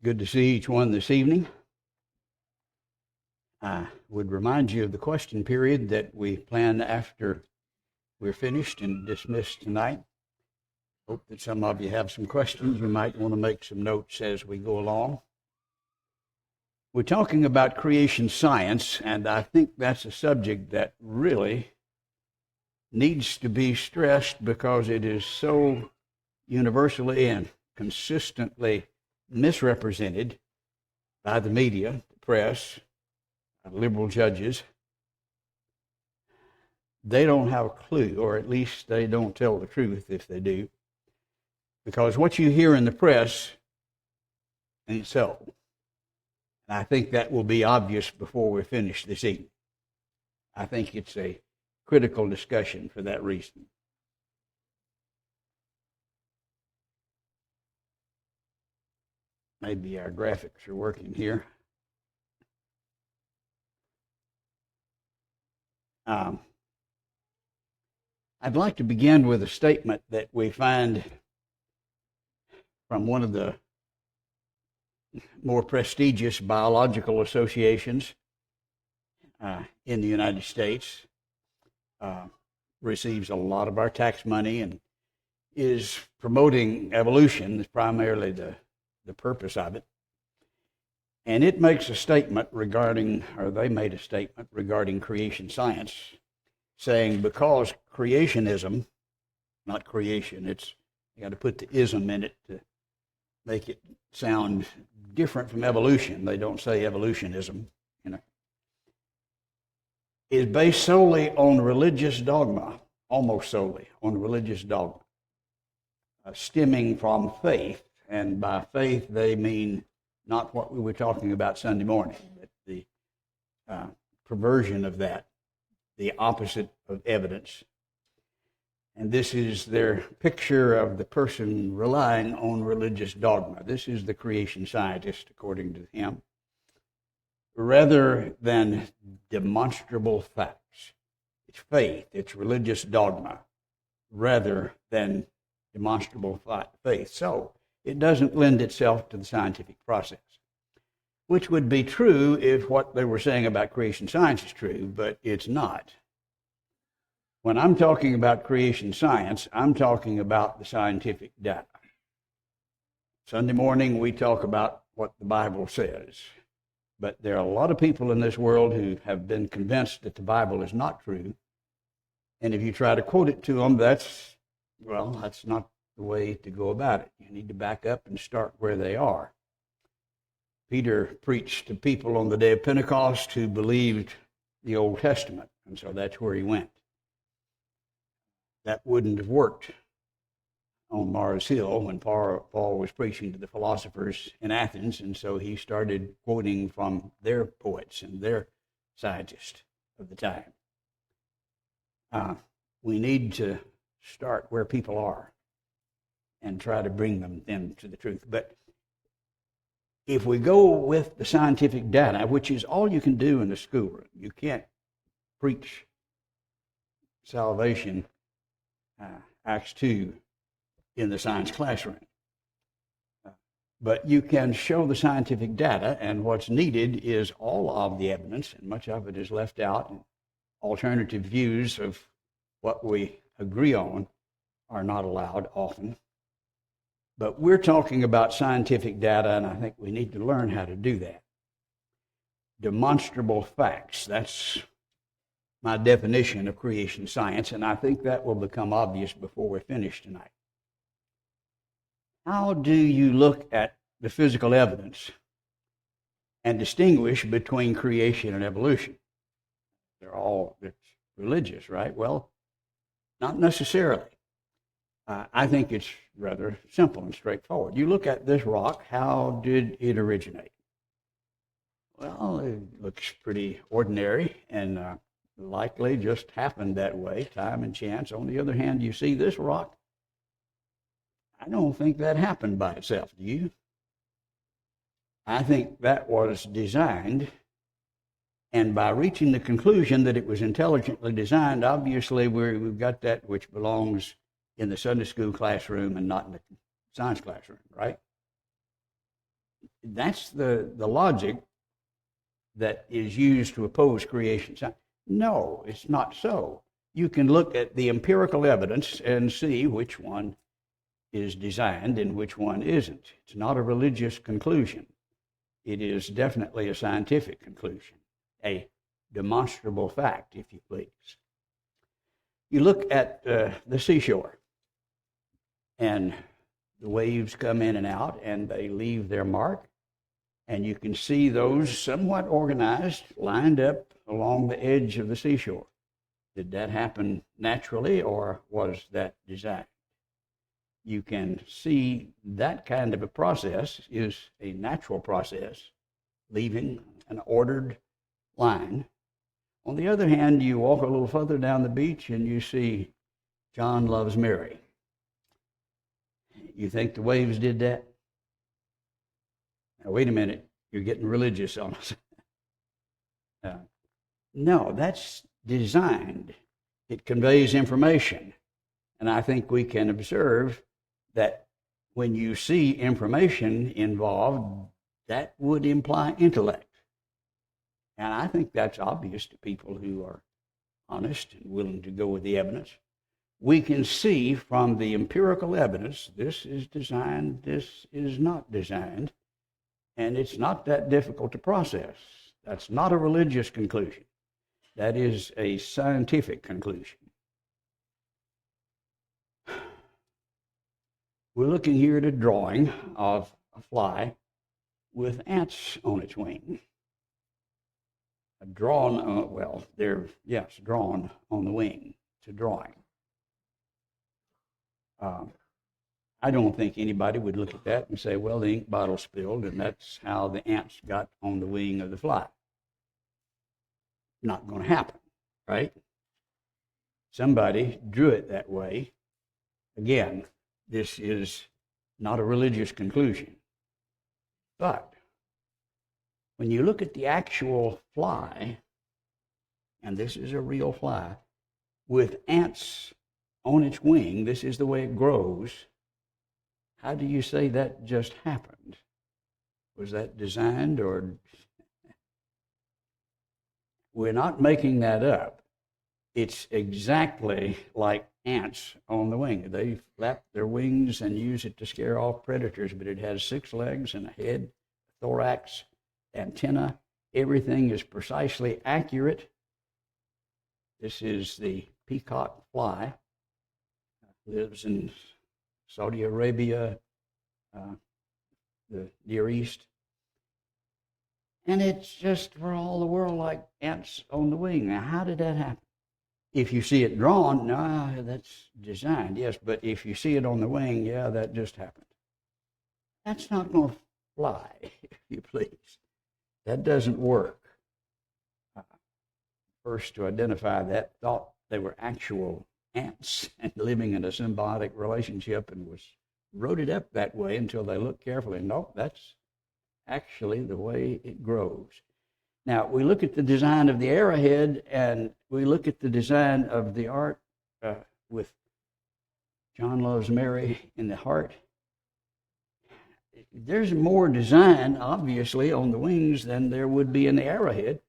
Good to see each one this evening. I would remind you of the question period that we plan after we're finished and dismissed tonight. Hope that some of you have some questions. You might want to make some notes as we go along. We're talking about creation science, and I think that's a subject that really needs to be stressed because it is so universally and consistently misrepresented by the media, the press, liberal judges. They don't have a clue, or at least they don't tell the truth if they do, because what you hear in the press ain't so. And I think that will be obvious before we're finished this evening. I think it's a critical discussion for that reason. Maybe our graphics are working here. I'd like to begin with a statement that we find from one of the more prestigious biological associations in the United States. Receives a lot of our tax money and is promoting evolution, is primarily the purpose of it. And it makes a statement regarding, or they made a statement regarding creation science, saying because creationism, not creation, you got to put the ism in it to make it sound different from evolution. They don't say evolutionism, is based solely on religious dogma, almost solely on religious dogma, stemming from faith. And by faith, they mean not what we were talking about Sunday morning, but the perversion of that, the opposite of evidence. And this is their picture of the person relying on religious dogma. This is the creation scientist, according to him, rather than demonstrable facts. It's faith, it's religious dogma, rather than demonstrable faith. So it doesn't lend itself to the scientific process, which would be true if what they were saying about creation science is true, but it's not. When I'm talking about creation science, I'm talking about the scientific data. Sunday morning, we talk about what the Bible says, but there are a lot of people in this world who have been convinced that the Bible is not true, and if you try to quote it to them, that's not the way to go about it. You need to back up and start where they are. Peter preached to people on the day of Pentecost who believed the Old Testament, and so that's where he went. That wouldn't have worked on Mars Hill when Paul was preaching to the philosophers in Athens, and so he started quoting from their poets and their scientists of the time. We need to start where people are and try to bring them to the truth. But if we go with the scientific data, which is all you can do in the schoolroom, you can't preach salvation, Acts 2, in the science classroom. But you can show the scientific data, and what's needed is all of the evidence, and much of it is left out, and alternative views of what we agree on are not allowed often. But we're talking about scientific data, and I think we need to learn how to do that. Demonstrable facts, that's my definition of creation science, and I think that will become obvious before we're finished tonight. How do you look at the physical evidence and distinguish between creation and evolution? It's religious, right? Well, not necessarily. I think it's rather simple and straightforward. You look at this rock, how did it originate? Well, it looks pretty ordinary and likely just happened that way, time and chance. On the other hand, you see this rock, I don't think that happened by itself, do you? I think that was designed, and by reaching the conclusion that it was intelligently designed, obviously we've got that which belongs in the Sunday school classroom and not in the science classroom, right? that's the logic that is used to oppose creation science. No, it's not so. You can look at the empirical evidence and see which one is designed and which one isn't. It's not a religious conclusion. It is definitely a scientific conclusion, a demonstrable fact, if you please. You look at the seashore, and the waves come in and out, and they leave their mark, and you can see those somewhat organized, lined up along the edge of the seashore. Did that happen naturally, or was that designed? You can see that kind of a process is a natural process, leaving an ordered line. On the other hand, you walk a little further down the beach and you see John loves Mary. You think the waves did that? Now, wait a minute, you're getting religious on us. No, that's designed. It conveys information. And I think we can observe that when you see information involved, that would imply intellect. And I think that's obvious to people who are honest and willing to go with the evidence. We can see from the empirical evidence, this is designed, this is not designed, and it's not that difficult to process. That's not a religious conclusion. That is a scientific conclusion. We're looking here at a drawing of a fly with ants on its wing. Drawn on the wing. It's a drawing. I don't think anybody would look at that and say, well, the ink bottle spilled, and that's how the ants got on the wing of the fly. Not going to happen, right? Somebody drew it that way. Again, this is not a religious conclusion. But when you look at the actual fly, and this is a real fly, with ants on its wing, this is the way it grows, how do you say that just happened? Was that designed, or? We're not making that up. It's exactly like ants on the wing. They flap their wings and use it to scare off predators, but it has 6 legs and a head, thorax, antenna. Everything is precisely accurate. This is the peacock fly. Lives in Saudi Arabia, the Near East. And it's just for all the world like ants on the wing. Now, how did that happen? If you see it drawn, no, that's designed, yes. But if you see it on the wing, yeah, that just happened. That's not going to fly, if you please. That doesn't work. First, to identify that, thought they were actual ants and living in a symbiotic relationship, and wrote it up that way until they looked carefully. Nope, that's actually the way it grows. Now, we look at the design of the arrowhead, and we look at the design of the art with John loves Mary in the heart. There's more design, obviously, on the wings than there would be in the arrowhead.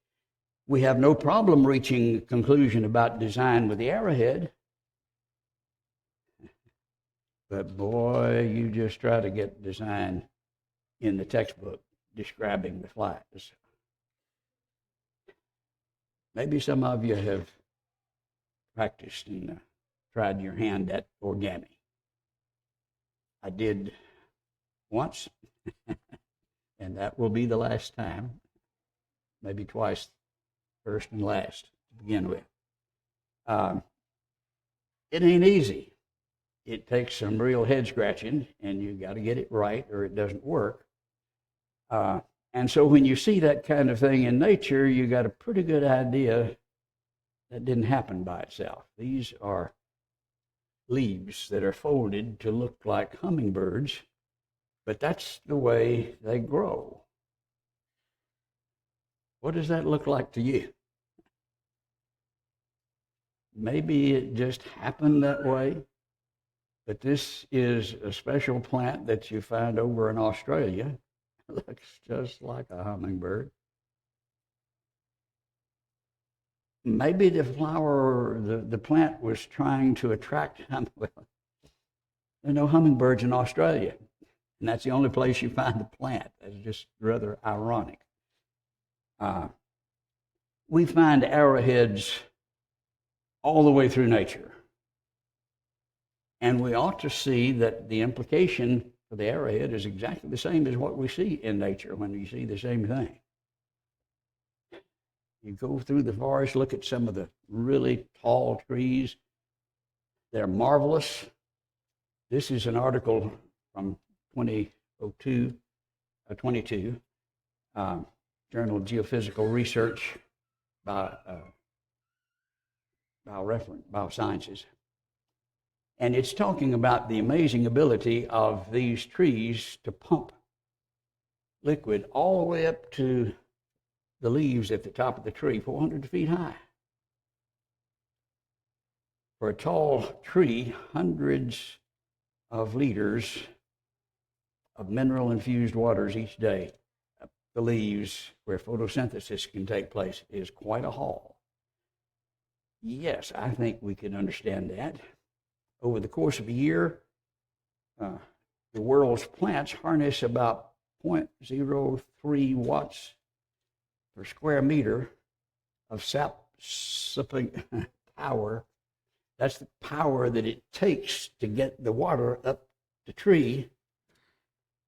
We have no problem reaching a conclusion about design with the arrowhead. But boy, you just try to get design in the textbook describing the flies. Maybe some of you have practiced and tried your hand at origami. I did once, and that will be the last time. Maybe twice, first and last to begin with. It ain't easy. It takes some real head scratching, and you got to get it right or it doesn't work. And so when you see that kind of thing in nature, you got a pretty good idea that didn't happen by itself. These are leaves that are folded to look like hummingbirds, but that's the way they grow. What does that look like to you? Maybe it just happened that way, but this is a special plant that you find over in Australia, Looks just like a hummingbird. Maybe the flower, the plant was trying to attract well, there are no hummingbirds in Australia, and that's the only place you find the plant. That's just rather ironic. We find arrowheads all the way through nature. And we ought to see that the implication for the arrowhead is exactly the same as what we see in nature when you see the same thing. You go through the forest, look at some of the really tall trees. They're marvelous. This is an article from 2022, Journal of Geophysical Research by Biosciences. And it's talking about the amazing ability of these trees to pump liquid all the way up to the leaves at the top of the tree, 400 feet high. For a tall tree, hundreds of liters of mineral-infused waters each day up the leaves where photosynthesis can take place is quite a haul. Yes, I think we can understand that. Over the course of a year, the world's plants harness about 0.03 watts per square meter of sap-sipping power. That's the power that it takes to get the water up the tree.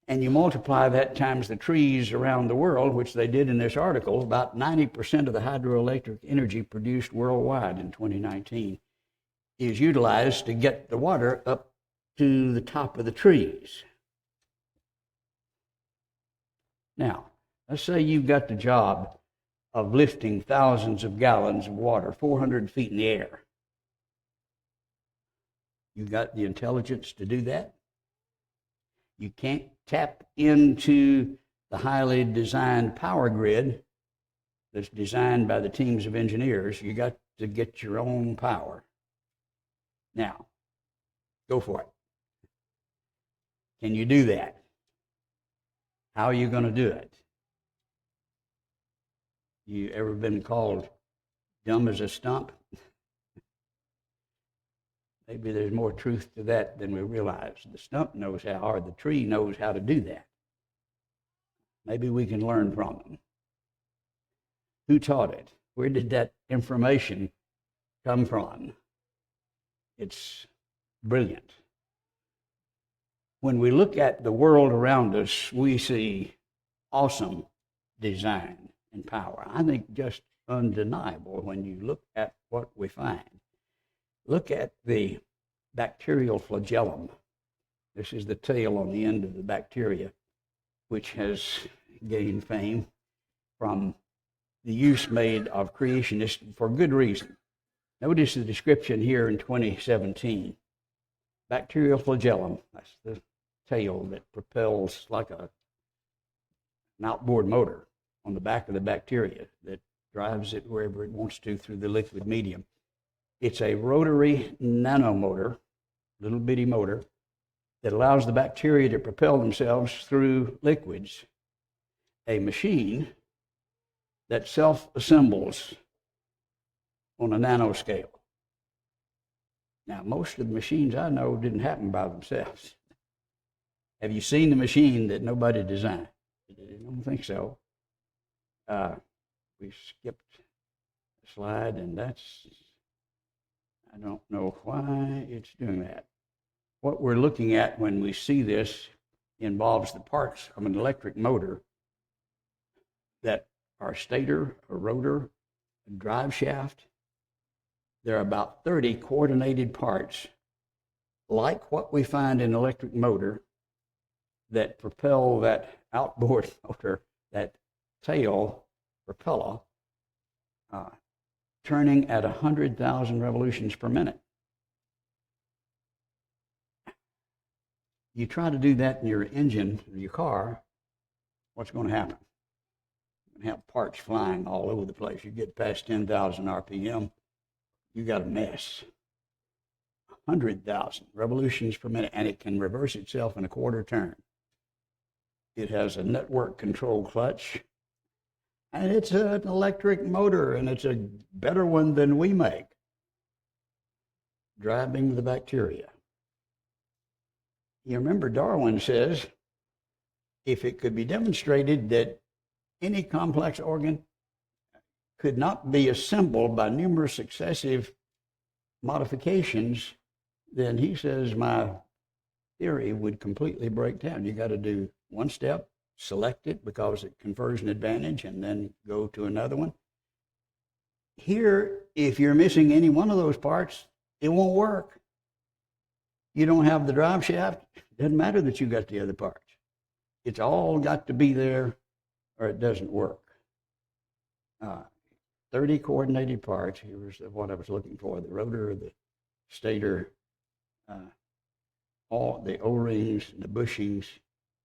And you multiply that times the trees around the world, which they did in this article. About 90% of the hydroelectric energy produced worldwide in 2019 is utilized to get the water up to the top of the trees. Now, let's say you've got the job of lifting thousands of gallons of water 400 feet in the air. You got the intelligence to do that? You can't tap into the highly designed power grid that's designed by the teams of engineers. You got to get your own power. Now, go for it. Can you do that? How are you going to do it? You ever been called dumb as a stump? Maybe there's more truth to that than we realize. The stump knows how, or the tree knows how to do that. Maybe we can learn from them. Who taught it? Where did that information come from? It's brilliant. When we look at the world around us, we see awesome design and power. I think just undeniable when you look at what we find. Look at the bacterial flagellum. This is the tail on the end of the bacteria, which has gained fame from the use made of creationists for good reason. Notice the description here in 2017. Bacterial flagellum, that's the tail that propels like an outboard motor on the back of the bacteria that drives it wherever it wants to through the liquid medium. It's a rotary nanomotor, little bitty motor, that allows the bacteria to propel themselves through liquids. A machine that self-assembles on a nanoscale. Now, most of the machines I know didn't happen by themselves. Have you seen the machine that nobody designed? I don't think so. We skipped a slide, and I don't know why it's doing that. What we're looking at when we see this involves the parts of an electric motor that are a stator, a rotor, a drive shaft. There are about 30 coordinated parts, like what we find in an electric motor, that propel that outboard motor, that tail propeller, turning at 100,000 revolutions per minute. You try to do that in your engine, in your car, what's going to happen? You're going to have parts flying all over the place. You get past 10,000 RPM, you got a mess. 100,000 revolutions per minute, and it can reverse itself in a quarter turn. It has a network control clutch, and it's an electric motor, and it's a better one than we make, driving the bacteria. You remember Darwin says, if it could be demonstrated that any complex organ could not be assembled by numerous successive modifications, then he says my theory would completely break down. You got to do one step, select it because it confers an advantage, and then go to another one. Here, if you're missing any one of those parts, it won't work. You don't have the drive shaft, it doesn't matter that you got the other parts. It's all got to be there or it doesn't work. 30 coordinated parts. Here's what I was looking for: the rotor, the stator, all the O-rings, the bushings,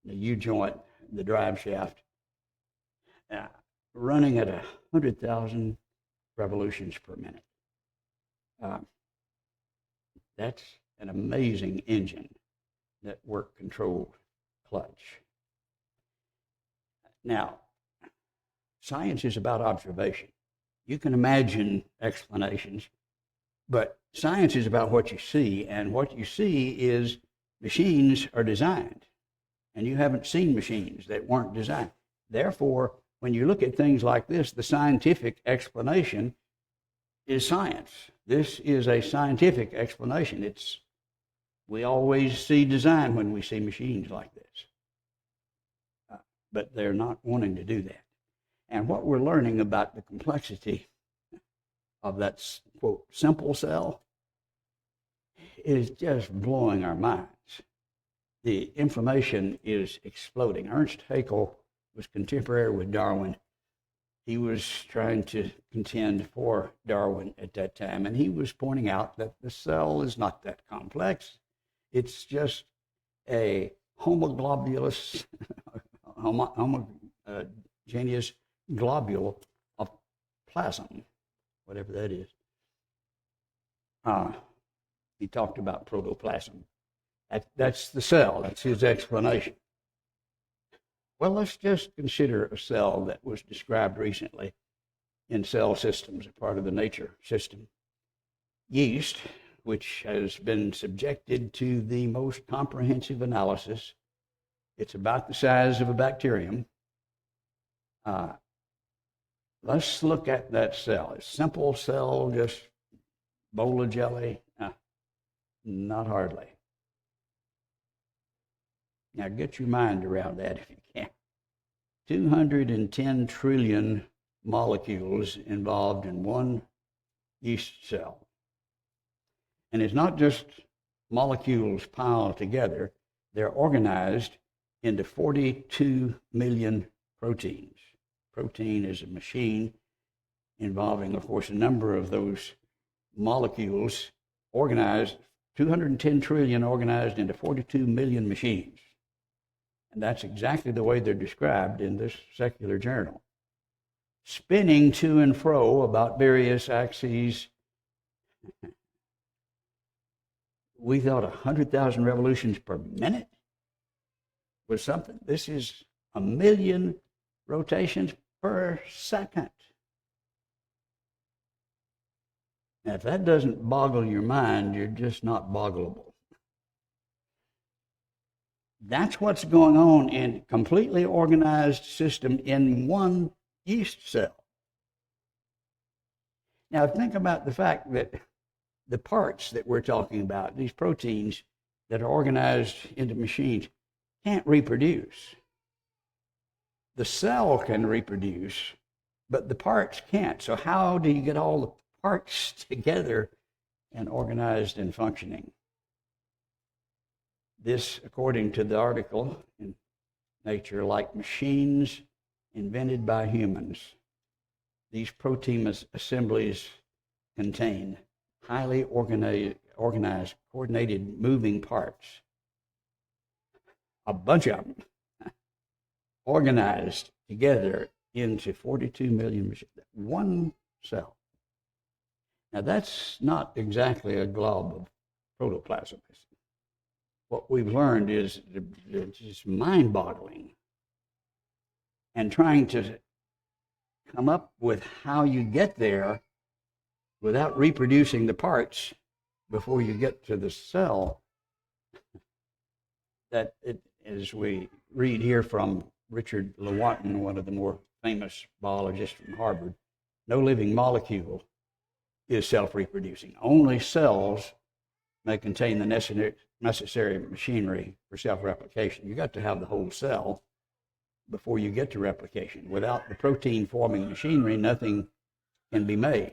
the U-joint, the drive shaft, running at 100,000 revolutions per minute. That's an amazing engine, network controlled clutch. Now, science is about observation. You can imagine explanations, but science is about what you see, and what you see is machines are designed, and you haven't seen machines that weren't designed. Therefore, when you look at things like this, the scientific explanation is science. This is a scientific explanation. We always see design when we see machines like this. But they're not wanting to do that. And what we're learning about the complexity of that, quote, simple cell is just blowing our minds. The information is exploding. Ernst Haeckel was contemporary with Darwin. He was trying to contend for Darwin at that time, and he was pointing out that the cell is not that complex. It's just a homogeneous globule of plasm, whatever that is. He talked about protoplasm. That's the cell. That's his explanation. Well, let's just consider a cell that was described recently in Cell Systems, a part of the Nature system. Yeast, which has been subjected to the most comprehensive analysis. It's about the size of a bacterium. Let's look at that cell. A simple cell, just bowl of jelly? Not hardly. Now get your mind around that if you can. 210 trillion molecules involved in one yeast cell. And it's not just molecules piled together, they're organized into 42 million proteins. Protein is a machine involving, of course, a number of those molecules organized, 210 trillion organized into 42 million machines. And that's exactly the way they're described in this secular journal. Spinning to and fro about various axes. We thought 100,000 revolutions per minute was something. This is 1 million rotations per second. Now, if that doesn't boggle your mind, you're just not boggleable. That's what's going on in a completely organized system in one yeast cell. Now, think about the fact that the parts that we're talking about, these proteins that are organized into machines, can't reproduce. The cell can reproduce, but the parts can't. So how do you get all the parts together and organized and functioning? This, according to the article in Nature, like machines invented by humans, these protein assemblies contain highly organized, coordinated moving parts. A bunch of them organized together into 42 million machines. One cell. Now, that's not exactly a glob of protoplasm. What we've learned is it's mind-boggling and trying to come up with how you get there without reproducing the parts before you get to the cell, that it, as we read here from Richard Lewontin, one of the more famous biologists from Harvard, no living molecule is self-reproducing. Only cells may contain the necessary machinery for self-replication. You got to have the whole cell before you get to replication. Without the protein-forming machinery, nothing can be made.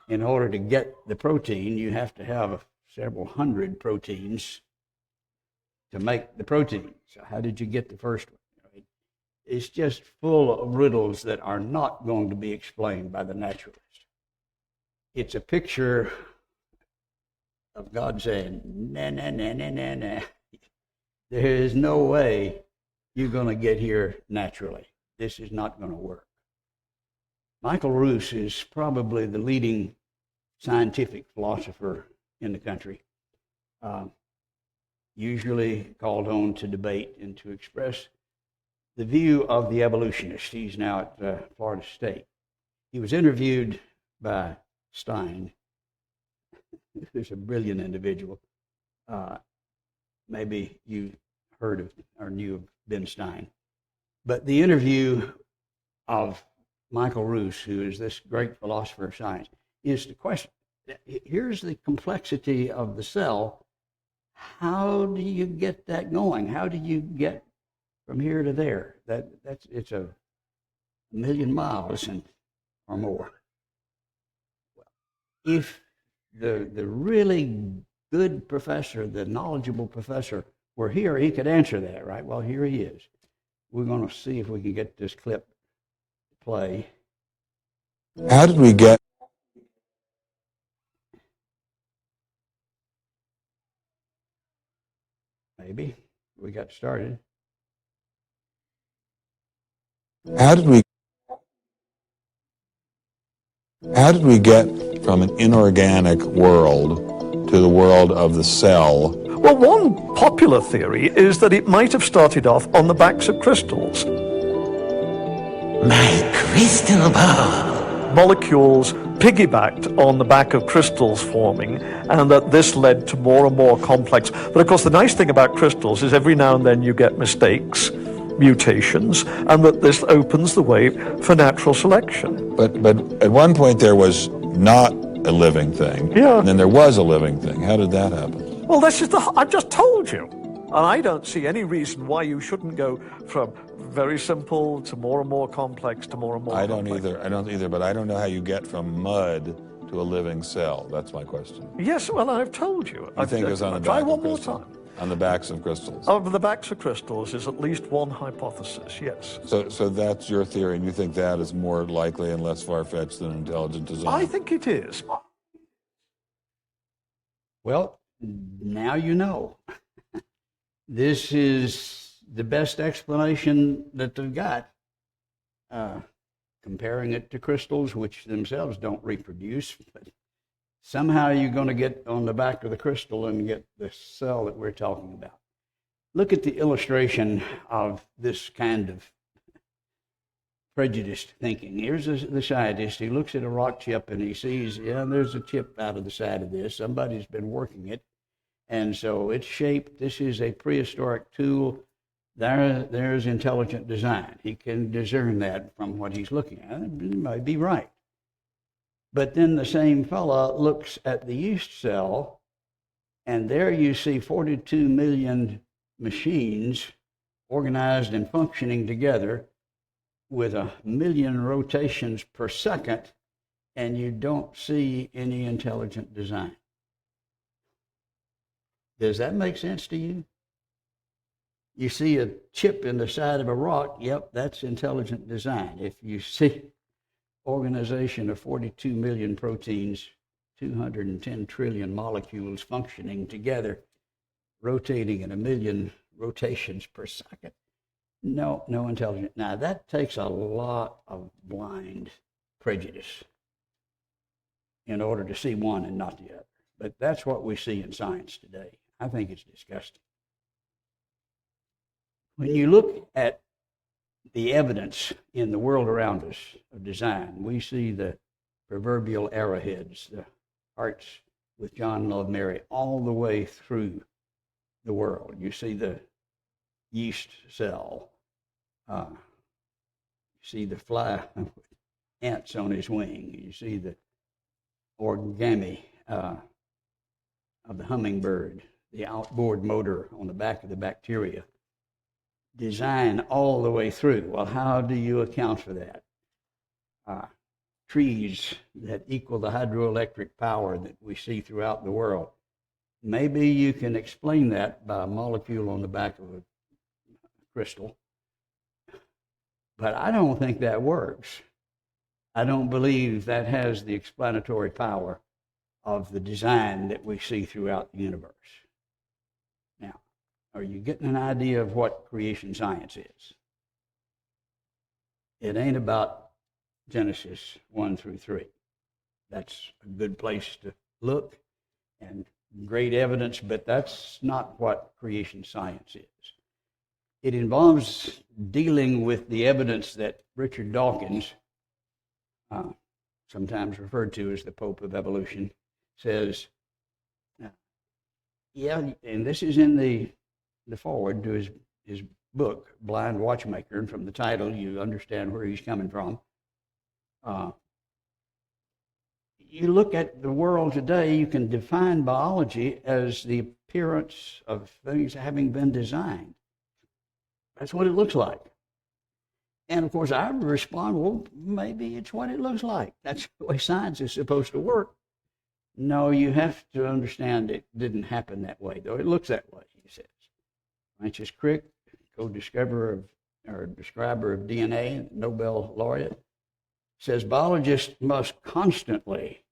In order to get the protein, you have to have several hundred proteins to make the protein. So how did you get the first one? It's just full of riddles that are not going to be explained by the naturalist. It's a picture of God saying, nah, nah, nah, nah, nah, nah. There is no way you're going to get here naturally. This is not going to work. Michael Ruse is probably the leading scientific philosopher in the country, usually called on to debate and to express the view of the evolutionist. He's now at Florida State. He was interviewed by Stein, who's a brilliant individual. Maybe you heard of or knew of Ben Stein. But the interview of Michael Ruse, who is this great philosopher of science, is the question. Here's the complexity of the cell. How do you get that going? How do you get from here to there? It's a million miles or more. If the really good professor, the knowledgeable professor, were here, he could answer that, right? Well, here he is. We're going to see if we can get this clip to play. How did we get? Maybe we got started. How did we get from an inorganic world to the world of the cell? Well, one popular theory is that it might have started off on the backs of crystals. My crystal ball. Molecules piggybacked on the back of crystals forming, and that this led to more and more complex. But of course, the nice thing about crystals is every now and then you get mistakes, mutations, and that this opens the way for natural selection. But at one point there was not a living thing, Yeah. and then there was a living thing. How did that happen? Well, this is I've just told you. And I don't see any reason why you shouldn't go from very simple to more and more complex to more and more I complex. don't either, but I don't know how you get from mud to a living cell. That's my question. Yes, well, I've told you. I think it was on the Try back one of more crystals. time. On the backs of crystals. Of the backs of crystals is at least one hypothesis, yes. So that's your theory, and you think that is more likely and less far-fetched than intelligent design? I think it is. Well, now you know. This is the best explanation that they've got, comparing it to crystals, which themselves don't reproduce. But somehow you're going to get on the back of the crystal and get the cell that we're talking about. Look at the illustration of this kind of prejudiced thinking. Here's the scientist. He looks at a rock chip and he sees, yeah, there's a chip out of the side of this. Somebody's been working it. And so it's shaped. This is a prehistoric tool. There's intelligent design. He can discern that from what he's looking at. He might be right. But then the same fella looks at the yeast cell, and there you see 42 million machines organized and functioning together with 1 million rotations per second, and you don't see any intelligent design. Does that make sense to you? You see a chip in the side of a rock, yep, that's intelligent design. If you see organization of 42 million proteins, 210 trillion molecules functioning together, rotating at 1 million rotations per second, no intelligent. Now, that takes a lot of blind prejudice in order to see one and not the other. But that's what we see in science today. I think it's disgusting. When you look at the evidence in the world around us of design. We see the proverbial arrowheads, the hearts with John, Love, Mary, all the way through the world. You see the yeast cell. You see the fly with ants on his wing. You see the origami of the hummingbird, the outboard motor on the back of the bacteria. Design all the way through. Well, how do you account for that? Trees that equal the hydroelectric power that we see throughout the world. Maybe you can explain that by a molecule on the back of a crystal, but I don't think that works. I don't believe that has the explanatory power of the design that we see throughout the universe. Now, are you getting an idea of what creation science is? It ain't about Genesis 1 through 3. That's a good place to look and great evidence, but that's not what creation science is. It involves dealing with the evidence that Richard Dawkins, sometimes referred to as the Pope of Evolution, says, yeah, and this is in the foreword to his book, Blind Watchmaker, and from the title you understand where he's coming from. You look at the world today, you can define biology as the appearance of things having been designed. That's what it looks like. And of course, I would respond, well, maybe it's what it looks like. That's the way science is supposed to work. No, you have to understand it didn't happen that way, though it looks that way, he says. Francis Crick, co-describer of DNA, Nobel laureate, says biologists must constantly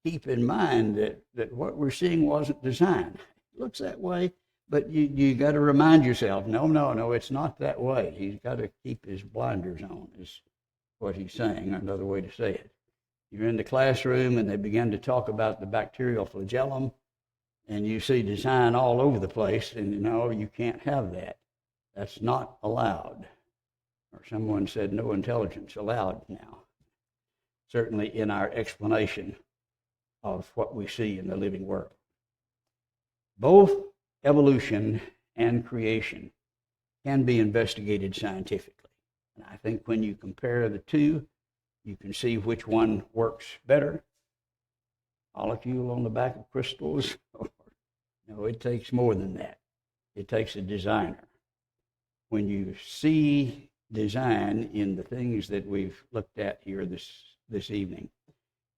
keep in mind that what we're seeing wasn't designed. It looks that way, but you got to remind yourself, no, it's not that way. He's got to keep his blinders on, is what he's saying, another way to say it. You're in the classroom and they begin to talk about the bacterial flagellum, and you see design all over the place, and you can't have that. That's not allowed. Or someone said no intelligence allowed now. Certainly in our explanation of what we see in the living world. Both evolution and creation can be investigated scientifically. And I think when you compare the two, you can see which one works better. Molecule on the back of crystals. No, it takes more than that. It takes a designer. When you see design in the things that we've looked at here this evening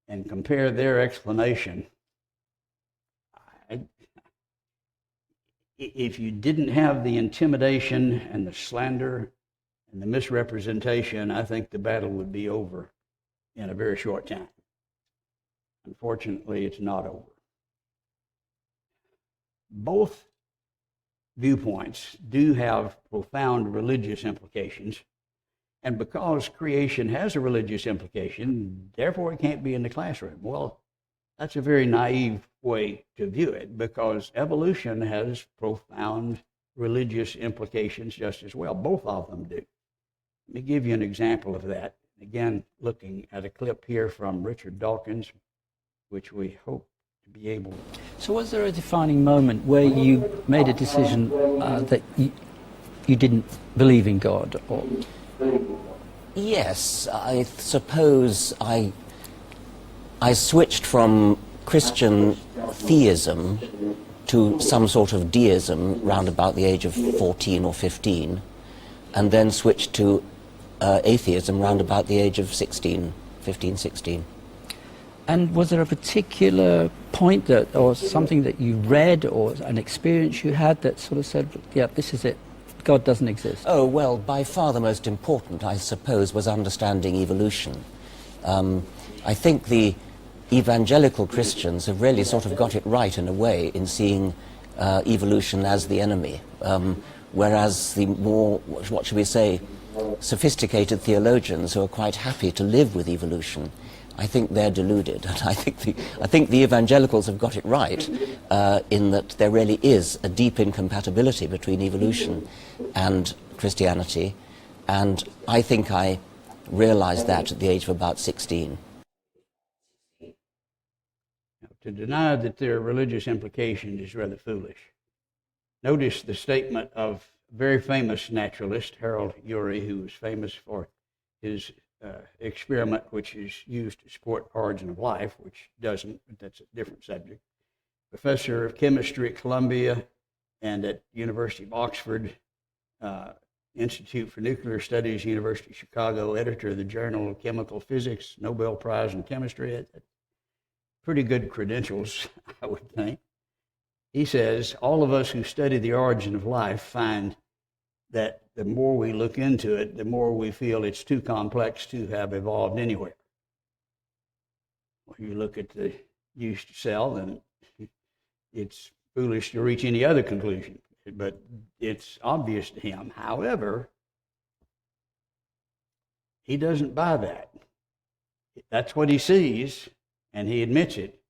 and compare their explanation, if you didn't have the intimidation and the slander and the misrepresentation, I think the battle would be over in a very short time. Unfortunately, it's not over. Both viewpoints do have profound religious implications, and because creation has a religious implication, therefore it can't be in the classroom. Well, that's a very naive way to view it, because evolution has profound religious implications just as well. Both of them do. Let me give you an example of that. Again, looking at a clip here from Richard Dawkins, which we hope to be able to. So was there a defining moment where you made a decision that you didn't believe in God? Or? Yes, I suppose I switched from Christian theism to some sort of deism round about the age of 14 or 15, and then switched to atheism round about the age of 15, 16. And was there a particular point or something that you read or an experience you had that sort of said, yeah, this is it, God doesn't exist? Oh, well, by far the most important, I suppose, was understanding evolution. I think the evangelical Christians have really sort of got it right in a way in seeing evolution as the enemy, whereas the more, what should we say, sophisticated theologians who are quite happy to live with evolution, I think they're deluded. And I think the evangelicals have got it right in that there really is a deep incompatibility between evolution and Christianity, And I think I realized that at the age of about 16. Now, to deny that there are religious implications is rather foolish. Notice the statement of a very famous naturalist, Harold Urey, who was famous for his experiment, which is used to support origin of life, which doesn't, but that's a different subject. Professor of chemistry at Columbia and at University of Oxford, Institute for Nuclear Studies, University of Chicago, editor of the Journal of Chemical Physics, Nobel Prize in Chemistry. Pretty good credentials, I would think. He says, all of us who study the origin of life find that the more we look into it, the more we feel it's too complex to have evolved anywhere. When you look at the yeast cell, then it's foolish to reach any other conclusion. But it's obvious to him. However, he doesn't buy that. That's what he sees, and he admits it.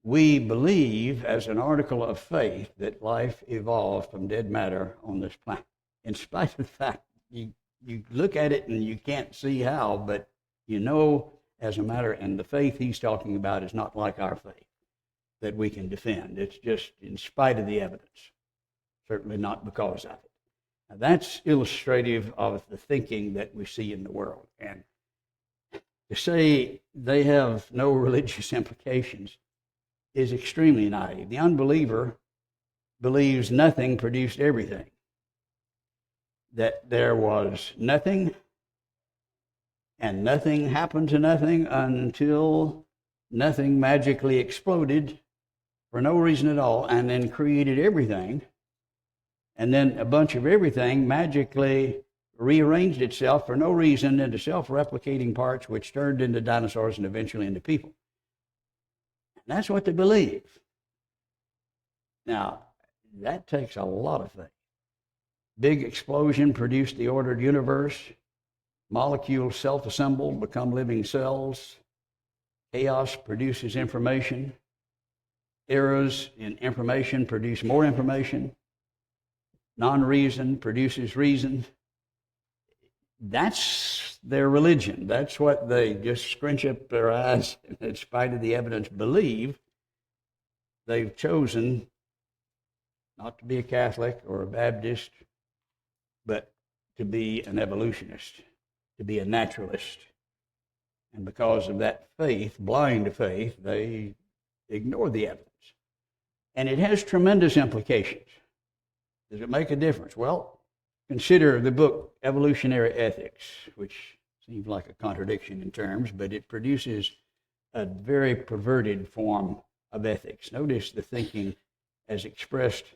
We believe, as an article of faith, that life evolved from dead matter on this planet. In spite of the fact you look at it and you can't see how, but you know as a matter, and the faith he's talking about is not like our faith that we can defend. It's just in spite of the evidence, certainly not because of it. Now, that's illustrative of the thinking that we see in the world. And to say they have no religious implications is extremely naive. The unbeliever believes nothing produced everything, that there was nothing and nothing happened to nothing until nothing magically exploded for no reason at all, and then created everything, and then a bunch of everything magically rearranged itself for no reason into self-replicating parts, which turned into dinosaurs and eventually into people. And that's what they believe. Now, that takes a lot of faith. Big explosion produced the ordered universe. Molecules self-assemble, become living cells. Chaos produces information. Errors in information produce more information. Non-reason produces reason. That's their religion. That's what they just scrunch up their eyes and, in spite of the evidence, believe. They've chosen not to be a Catholic or a Baptist, but to be an evolutionist, to be a naturalist. And because of that faith, blind faith, they ignore the evidence. And it has tremendous implications. Does it make a difference? Well, consider the book Evolutionary Ethics, which seems like a contradiction in terms, but it produces a very perverted form of ethics. Notice the thinking as expressed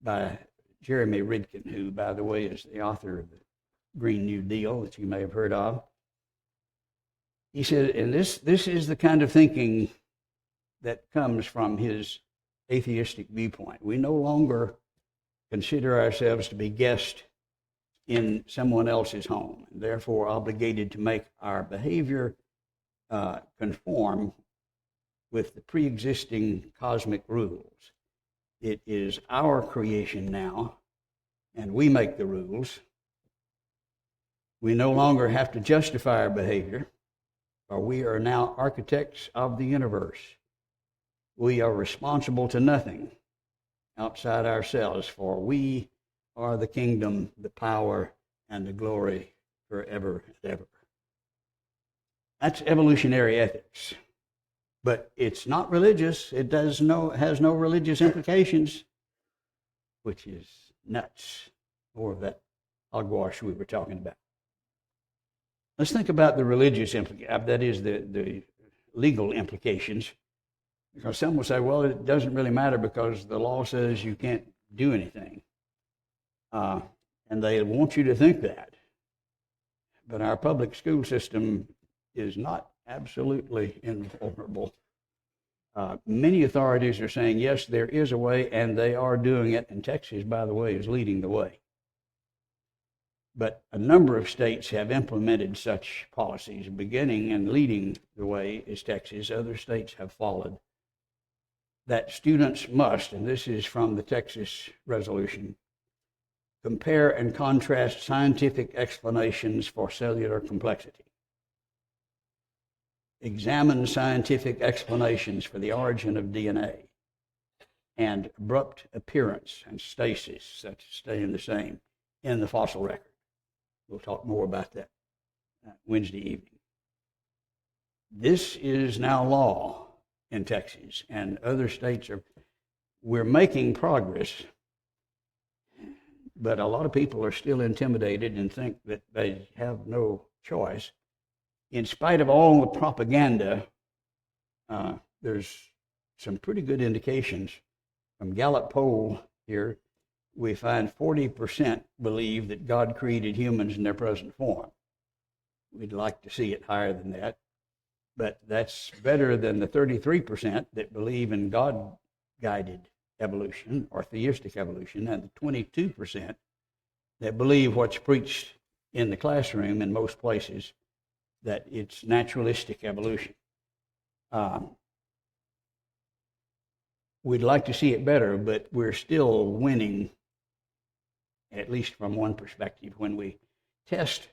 by Jeremy Ridkin, who, by the way, is the author of the Green New Deal that you may have heard of. He said, and this is the kind of thinking that comes from his atheistic viewpoint. We no longer consider ourselves to be guests in someone else's home, and therefore obligated to make our behavior conform with the pre-existing cosmic rules. It is our creation now, and we make the rules. We no longer have to justify our behavior, for we are now architects of the universe. We are responsible to nothing outside ourselves, for we are the kingdom, the power, and the glory forever and ever. That's evolutionary ethics. But it's not religious. It has no religious implications, which is nuts. More of that hogwash we were talking about. Let's think about the religious implications, that is, the legal implications. Because some will say, well, it doesn't really matter because the law says you can't do anything. And they want you to think that. But our public school system is not absolutely invulnerable. Many authorities are saying, yes, there is a way, and they are doing it. And Texas, by the way, is leading the way. But a number of states have implemented such policies. Beginning and leading the way is Texas. Other states have followed. That students must, and this is from the Texas resolution, Compare and contrast scientific explanations for cellular complexity. Examine scientific explanations for the origin of DNA and abrupt appearance and stasis, such as staying the same, in the fossil record. We'll talk more about that Wednesday evening. This is now law in Texas, and other states we're making progress, but a lot of people are still intimidated and think that they have no choice. In spite of all the propaganda, there's some pretty good indications. From Gallup poll here, we find 40% believe that God created humans in their present form. We'd like to see it higher than that, but that's better than the 33% that believe in God-guided evolution or theistic evolution, and the 22% that believe what's preached in the classroom in most places, that it's naturalistic evolution. We'd like to see it better, but we're still winning, at least from one perspective. When we test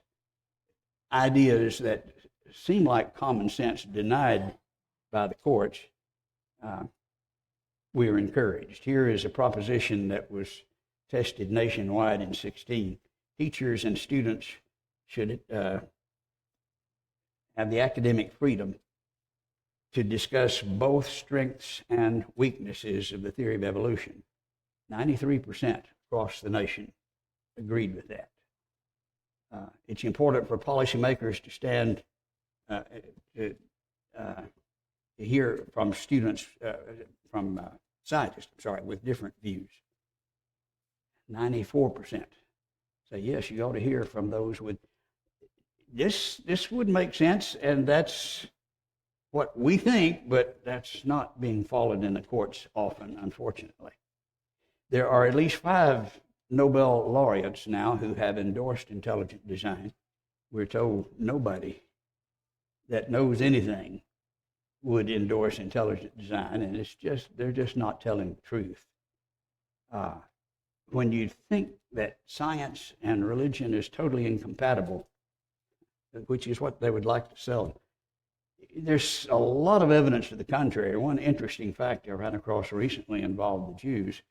ideas that seem like common sense denied by the courts, we are encouraged. Here is a proposition that was tested nationwide in 2016. Teachers and students should have the academic freedom to discuss both strengths and weaknesses of the theory of evolution. 93% across the nation agreed with that. It's important for policymakers to stand to hear from students, from scientists, with different views. 94% say, yes, you ought to hear from those with this would make sense, and that's what we think, but that's not being followed in the courts often, unfortunately. There are at least 5 Nobel laureates now who have endorsed intelligent design. We're told nobody that knows anything would endorse intelligent design, and they're just not telling the truth. When you think that science and religion is totally incompatible, which is what they would like to sell, there's a lot of evidence to the contrary. One interesting fact I ran across recently involved the Jews.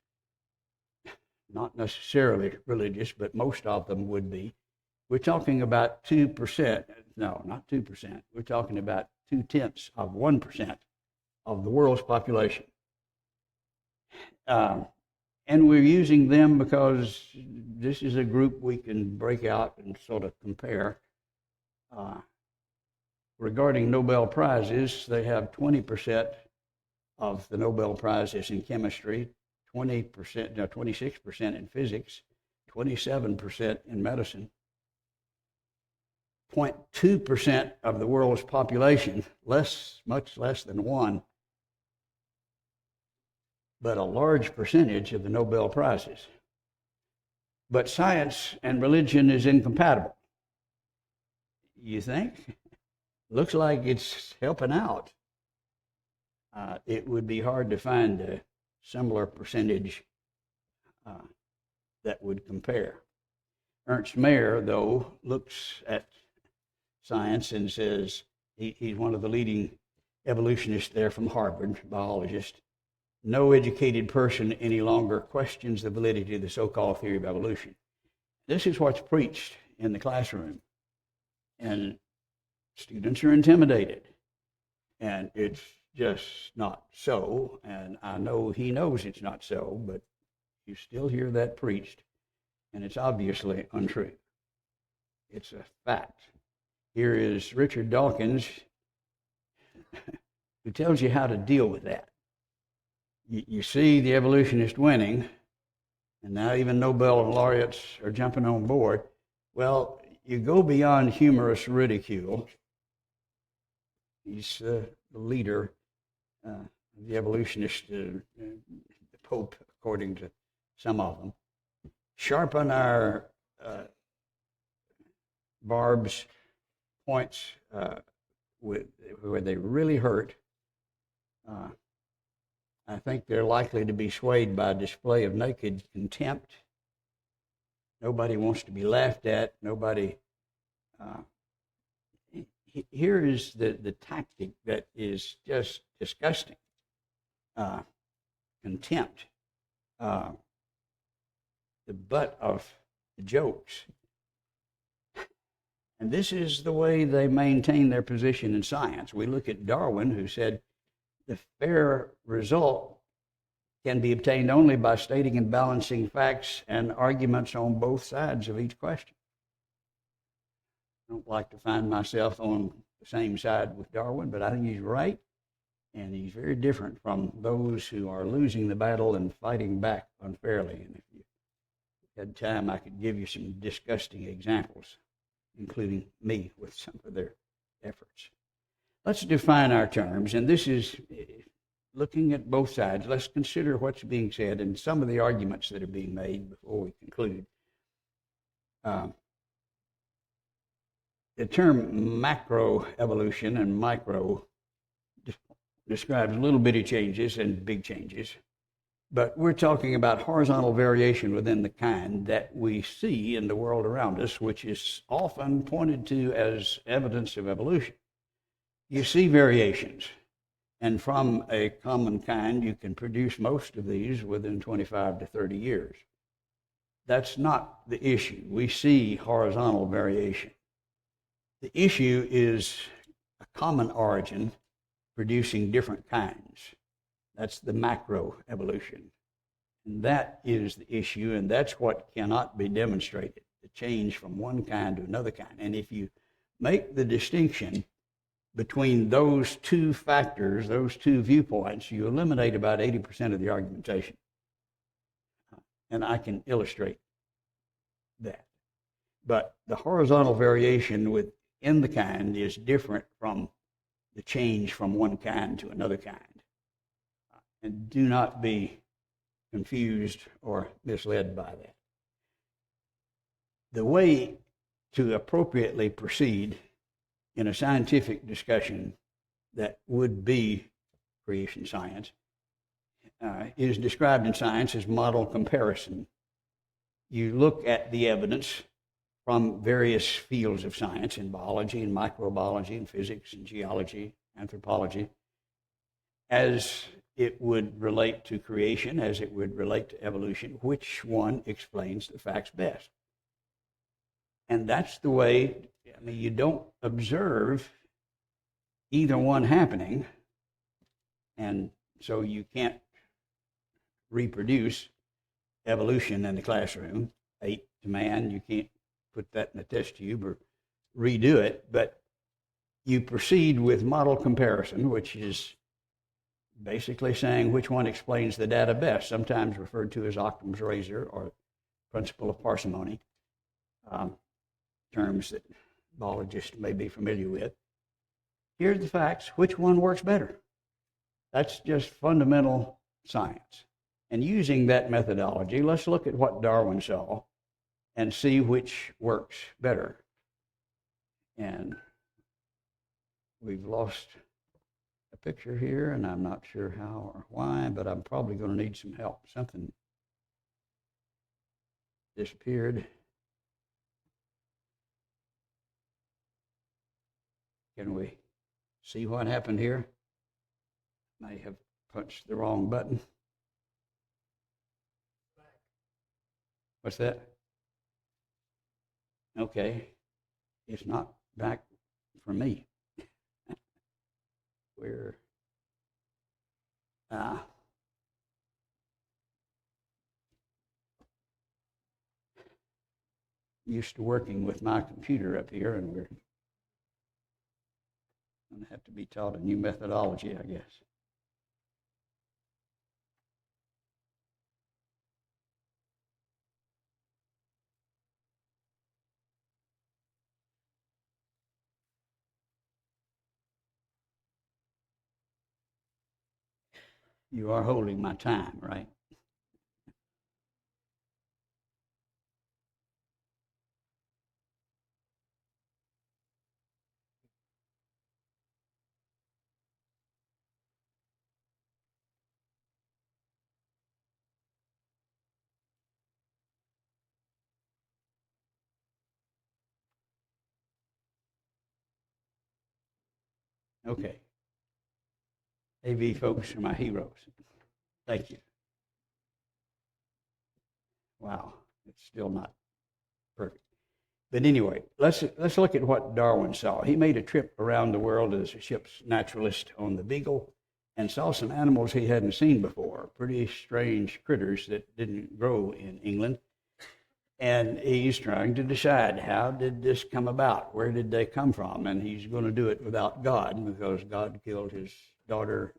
Not necessarily religious, but most of them would be. We're talking about 2%. No, not 2%. We're talking about 0.2% of the world's population. And we're using them because this is a group we can break out and sort of compare. Regarding Nobel Prizes, they have 20% of the Nobel Prizes in chemistry, 26% in physics, 27% in medicine. 0.2% of the world's population, much less than 1, but a large percentage of the Nobel Prizes. But science and religion is incompatible. You think? Looks like it's helping out. It would be hard to find a similar percentage that would compare. Ernst Mayr, though, looks at science and says, he's one of the leading evolutionists there from Harvard, biologist, no educated person any longer questions the validity of the so-called theory of evolution. This is what's preached in the classroom, and students are intimidated, and it's just not so. And I know he knows it's not so, but you still hear that preached, and it's obviously untrue. It's a fact. Here is Richard Dawkins, who tells you how to deal with that. You see the evolutionist winning, and now even Nobel laureates are jumping on board. Well, you go beyond humorous ridicule. He's the leader of the evolutionist, the Pope, according to some of them. Sharpen our barbs, points where they really hurt. I think they're likely to be swayed by a display of naked contempt Nobody wants to be laughed at. Nobody. Uh, Here is the tactic that is just disgusting. Contempt. Uh, the butt of the jokes. And this is the way they maintain their position in science. We look at Darwin, who said the fair result can be obtained only by stating and balancing facts and arguments on both sides of each question. I don't like to find myself on the same side with Darwin, but I think he's right, and he's very different from those who are losing the battle and fighting back unfairly. And if you had time, I could give you some disgusting examples, including me with some of their efforts. Let's define our terms, and this is looking at both sides. Let's consider what's being said and some of the arguments that are being made before we conclude. The term macroevolution and micro describes little bitty changes and big changes, but we're talking about horizontal variation within the kind that we see in the world around us, which is often pointed to as evidence of evolution. You see variations, and from a common kind, you can produce most of these within 25 to 30 years. That's not the issue. We see horizontal variation. The issue is a common origin producing different kinds. That's the macroevolution. And that is the issue, and that's what cannot be demonstrated, the change from one kind to another kind. And if you make the distinction between those two factors, those two viewpoints, you eliminate about 80% of the argumentation. And I can illustrate that. But the horizontal variation within the kind is different from the change from one kind to another kind. And do not be confused or misled by that. The way to appropriately proceed in a scientific discussion that would be creation science is described in science as model comparison. You look at the evidence from various fields of science in biology and microbiology and physics and geology, anthropology, as it would relate to creation, as it would relate to evolution, which one explains the facts best. And that's the way, I mean, you don't observe either one happening, and so you can't reproduce evolution in the classroom, ape to man. You can't put that in a test tube or redo it, but you proceed with model comparison, which is basically saying which one explains the data best, sometimes referred to as Occam's razor or principle of parsimony, terms that biologists may be familiar with. Here's the facts. Which one works better? That's just fundamental science. And using that methodology, let's look at what Darwin saw and see which works better. And we've lost a picture here, and I'm not sure how or why, but I'm probably going to need some help. Something disappeared. Can we see what happened here? May have punched the wrong button. What's that? Okay, it's not back for me. We're used to working with my computer up here, and we're going to have to be taught a new methodology, I guess. You are holding my time, right? Okay. AV folks are my heroes. Thank you. Wow, it's still not perfect. But anyway, let's look at what Darwin saw. He made a trip around the world as a ship's naturalist on the Beagle and saw some animals he hadn't seen before, pretty strange critters that didn't grow in England. And he's trying to decide, how did this come about? Where did they come from? And he's going to do it without God, because God killed his daughter.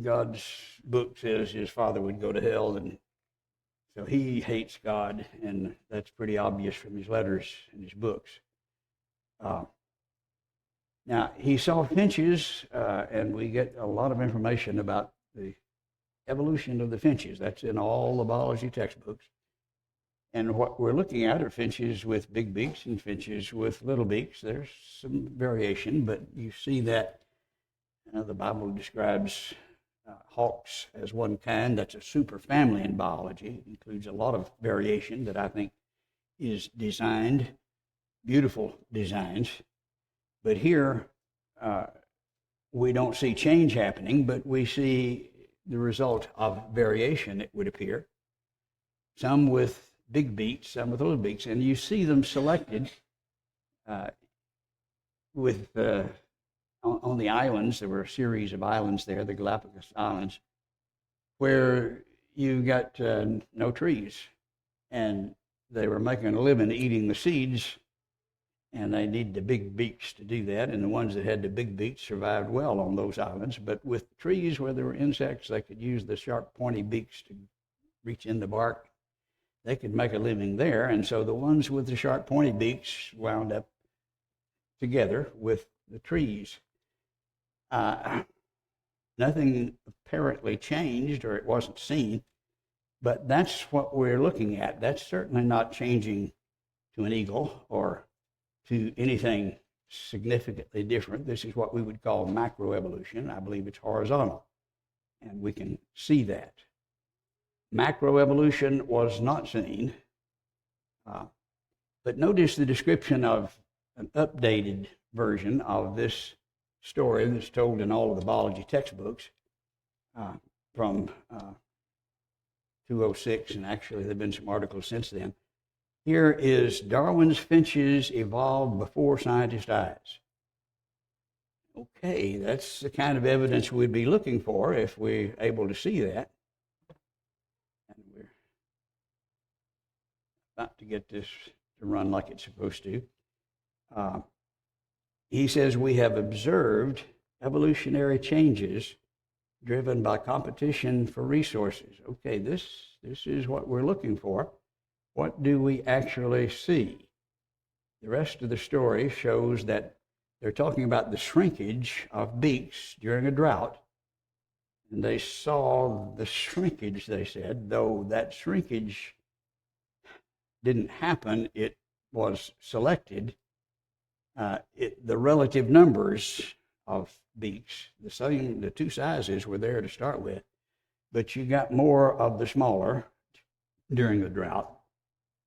God's book says his father would go to hell, and so he hates God, and that's pretty obvious from his letters and his books. Now, he saw finches, and we get a lot of information about the evolution of the finches. That's in all the biology textbooks. And what we're looking at are finches with big beaks and finches with little beaks. There's some variation, but you see that the Bible describes hawks as one kind. That's a super family in biology. It includes a lot of variation that I think is designed, beautiful designs. But here, we don't see change happening, but we see the result of variation, it would appear. Some with big beaks, some with little beaks, and you see them selected with on the islands. There were a series of islands there, the Galapagos Islands, where you got no trees, and they were making a living eating the seeds, and they need the big beaks to do that, and the ones that had the big beaks survived well on those islands. But with trees where there were insects, they could use the sharp, pointy beaks to reach in the bark. They could make a living there, and so the ones with the sharp, pointy beaks wound up together with the trees. Nothing apparently changed, or it wasn't seen, but that's what we're looking at. That's certainly not changing to an eagle or to anything significantly different. This is what we would call macroevolution. I believe it's horizontal, and we can see that. Macroevolution was not seen, but notice the description of an updated version of this story that's told in all of the biology textbooks from 206, and actually there have been some articles since then. Here is Darwin's finches evolved before scientists' eyes. Okay, that's the kind of evidence we'd be looking for if we're able to see that. And we're about to get this to run like it's supposed to. He says we have observed evolutionary changes driven by competition for resources. Okay, this is what we're looking for. What do we actually see? The rest of the story shows that they're talking about the shrinkage of beaks during a drought. And they saw the shrinkage, they said, though that shrinkage didn't happen, it was selected. The relative numbers of beaks, the two sizes were there to start with, but you got more of the smaller during the drought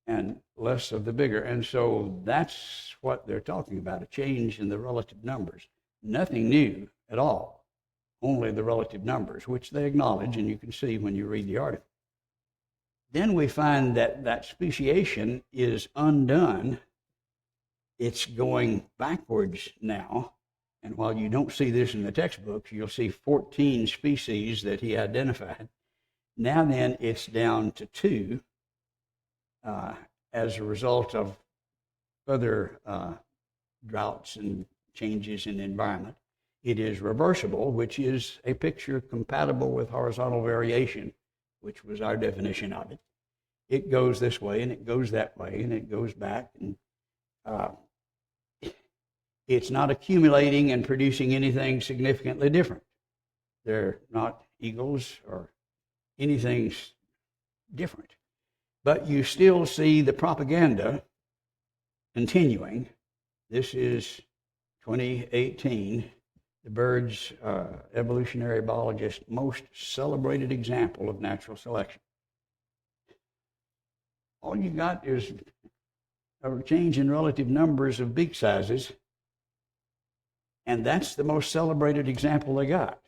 and less of the bigger. And so that's what they're talking about, a change in the relative numbers. Nothing new at all, only the relative numbers, which they acknowledge, and you can see when you read the article. Then we find that speciation is undone. It's going backwards now. And while you don't see this in the textbooks, you'll see 14 species that he identified. Now then, it's down to 2 as a result of other droughts and changes in the environment. It is reversible, which is a picture compatible with horizontal variation, which was our definition of it. It goes this way, and it goes that way, and it goes back. And it's not accumulating and producing anything significantly different. They're not eagles or anything different. But you still see the propaganda continuing. This is 2018, the Bird's evolutionary biologist most celebrated example of natural selection. All you got is a change in relative numbers of beak sizes, And that's the most celebrated example they got.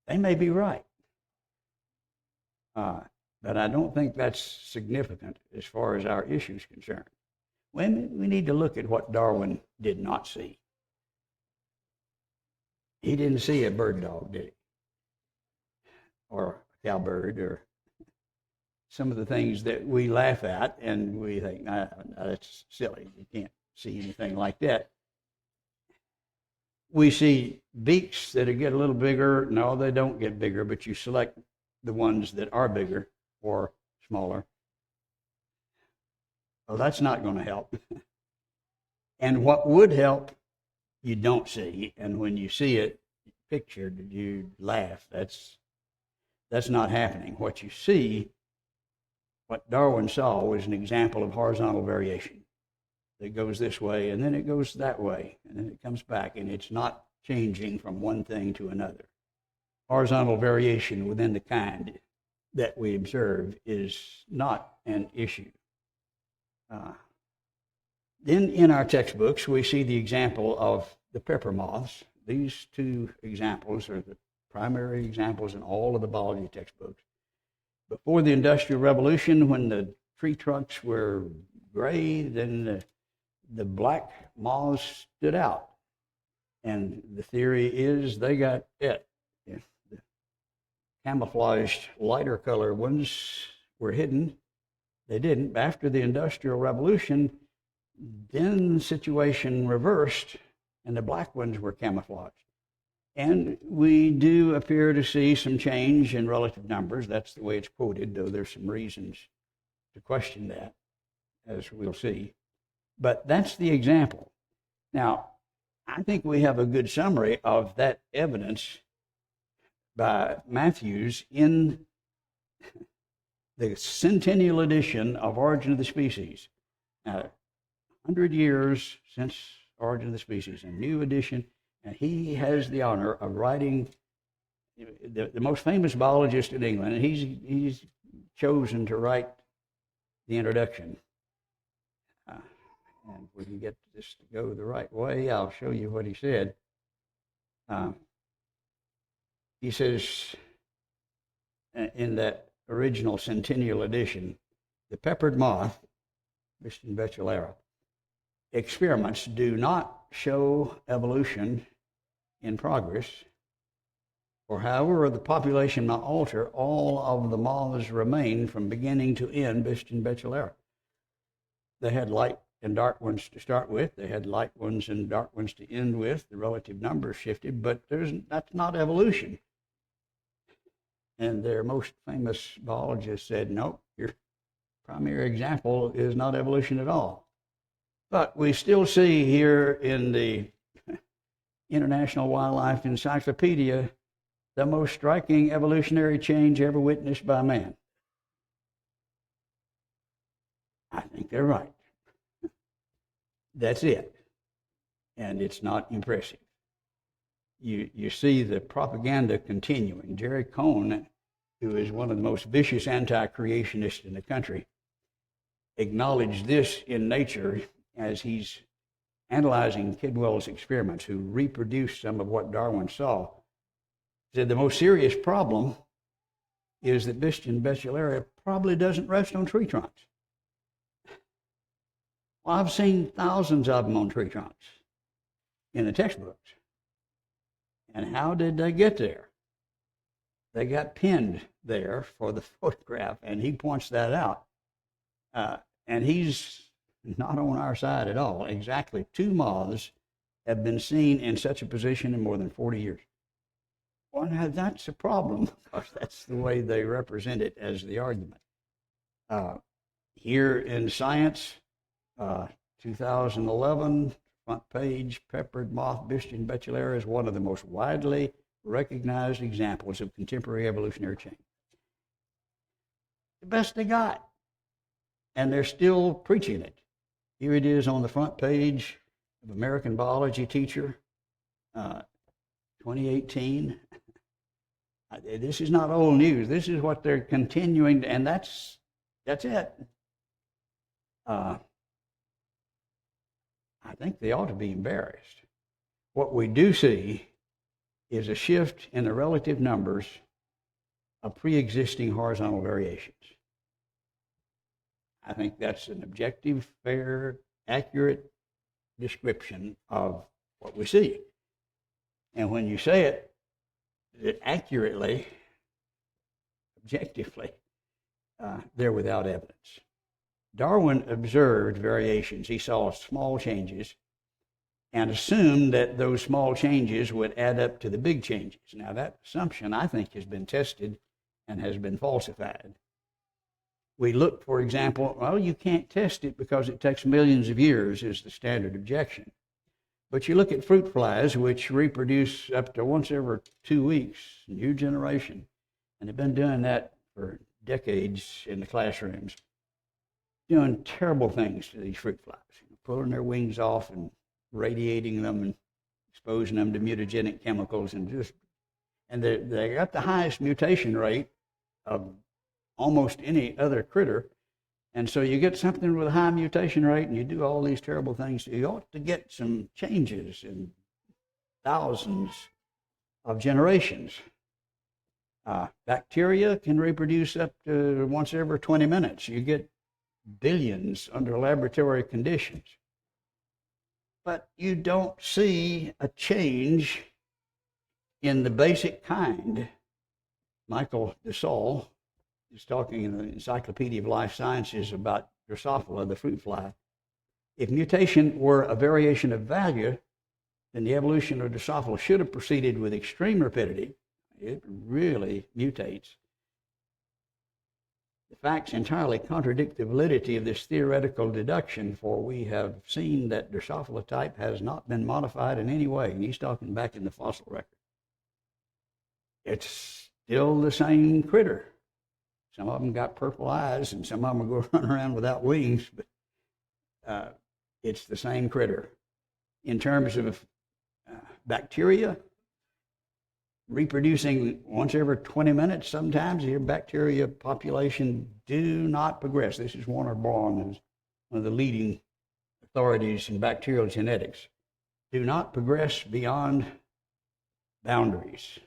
They may be right. But I don't think that's significant as far as our issue is concerned. We need to look at what Darwin did not see. He didn't see a bird dog, did he? Or a cowbird, or some of the things that we laugh at and we think, nah, that's silly. You can't see anything like that. We see beaks that get a little bigger. No, they don't get bigger, but you select the ones that are bigger or smaller. Well, that's not going to help. And what would help, you don't see. And when you see it pictured, you laugh. That's not happening. What you see, what Darwin saw, was an example of horizontal variation. It goes this way, and then it goes that way, and then it comes back, and it's not changing from one thing to another. Horizontal variation within the kind that we observe is not an issue. Then in our textbooks, we see the example of the pepper moths. These two examples are the primary examples in all of the biology textbooks. Before the Industrial Revolution, when the tree trunks were gray, then the black moths stood out. And the theory is they got it. If the camouflaged lighter color ones were hidden, they didn't. After the Industrial Revolution, then the situation reversed and the black ones were camouflaged. And we do appear to see some change in relative numbers. That's the way it's quoted, though there's some reasons to question that, as we'll see. But that's the example. Now, I think we have a good summary of that evidence by Matthews in the centennial edition of Origin of the Species. 100 years since Origin of the Species, a new edition, and he has the honor of writing the most famous biologist in England, and he's chosen to write the introduction. And if we can get this to go the right way, I'll show you what he said. He says in that original centennial edition, the peppered moth, Biston betulera, experiments do not show evolution in progress, for however the population may alter, all of the moths remain from beginning to end Biston betulera. They had light and dark ones to start with. They had light ones and dark ones to end with. The relative numbers shifted, but that's not evolution. And their most famous biologist said, nope, your primary example is not evolution at all. But we still see here in the International Wildlife Encyclopedia the most striking evolutionary change ever witnessed by man. I think they're right. That's it. And it's not impressive. You see the propaganda continuing. Jerry Cohn, who is one of the most vicious anti-creationists in the country, acknowledged this in Nature as he's analyzing Kidwell's experiments, who reproduced some of what Darwin saw. He said the most serious problem is that Biston betulera probably doesn't rest on tree trunks. Well, I've seen thousands of them on tree trunks in the textbooks. And how did they get there? They got pinned there for the photograph, and he points that out. And he's not on our side at all. Exactly 2 moths have been seen in such a position in more than 40 years. Well, now that's a problem, because that's the way they represent it as the argument. Here in Science, 2011, front page, peppered moth Biston betulera is one of the most widely recognized examples of contemporary evolutionary change. The best they got. And they're still preaching it. Here it is on the front page of American Biology Teacher, 2018. This is not old news. This is what they're continuing, and that's it. I think they ought to be embarrassed. What we do see is a shift in the relative numbers of pre-existing horizontal variations. I think that's an objective, fair, accurate description of what we see. And when you say it accurately, objectively, they're without evidence. Darwin observed variations. He saw small changes and assumed that those small changes would add up to the big changes. Now, that assumption, I think, has been tested and has been falsified. We look, for example, well, you can't test it because it takes millions of years, is the standard objection. But you look at fruit flies, which reproduce up to once every 2 weeks, new generation, and they've been doing that for decades in the classrooms, doing terrible things to these fruit flies, pulling their wings off and radiating them and exposing them to mutagenic chemicals, and they got the highest mutation rate of almost any other critter. And so you get something with a high mutation rate and you do all these terrible things, you ought to get some changes in thousands of generations. Bacteria can reproduce up to once every 20 minutes. You get billions under laboratory conditions. But you don't see a change in the basic kind. Michael DeSalle is talking in the Encyclopedia of Life Sciences about Drosophila, the fruit fly. If mutation were a variation of value, then the evolution of Drosophila should have proceeded with extreme rapidity. It really mutates. The facts entirely contradict the validity of this theoretical deduction, for we have seen that Drosophila type has not been modified in any way. And he's talking back in the fossil record. It's still the same critter. Some of them got purple eyes, and some of them go run around without wings, but it's the same critter. In terms of bacteria, reproducing once every 20 minutes, sometimes your bacteria population do not progress. This is Warner Braun, who's one of the leading authorities in bacterial genetics. Do not progress beyond boundaries.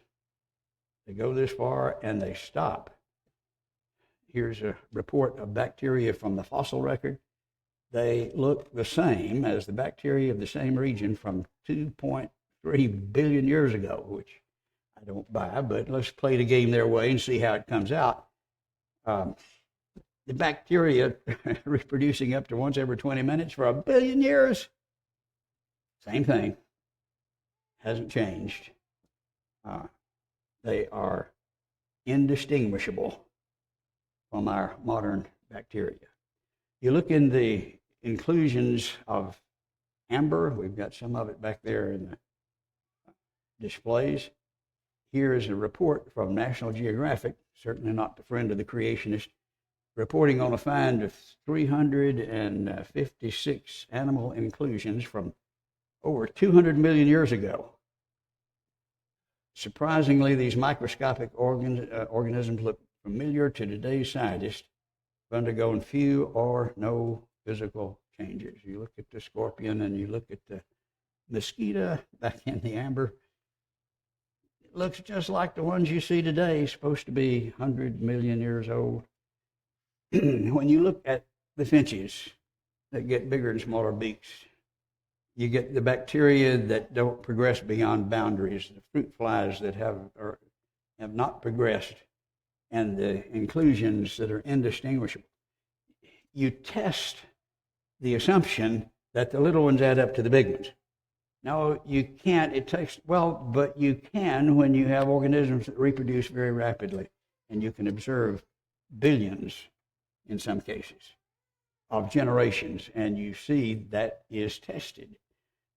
They go this far and they stop. Here's a report of bacteria from the fossil record. They look the same as the bacteria of the same region from 2.3 billion years ago, which I don't buy, but let's play the game their way and see how it comes out. The bacteria reproducing up to once every 20 minutes for 1 billion years. Same thing. Hasn't changed. They are indistinguishable from our modern bacteria. You look in the inclusions of amber. We've got some of it back there in the displays. Here is a report from National Geographic, certainly not the friend of the creationist, reporting on a find of 356 animal inclusions from over 200 million years ago. Surprisingly, these microscopic organisms look familiar to today's scientists, who've undergone few or no physical changes. You look at the scorpion and you look at the mosquito back in the amber. It looks just like the ones you see today, supposed to be 100 million years old. When you look at the finches that get bigger and smaller beaks, you get the bacteria that don't progress beyond boundaries, the fruit flies that have not progressed, and the inclusions that are indistinguishable. You test the assumption that the little ones add up to the big ones. No, you can't. But you can when you have organisms that reproduce very rapidly, and you can observe billions, in some cases, of generations, and you see that is tested.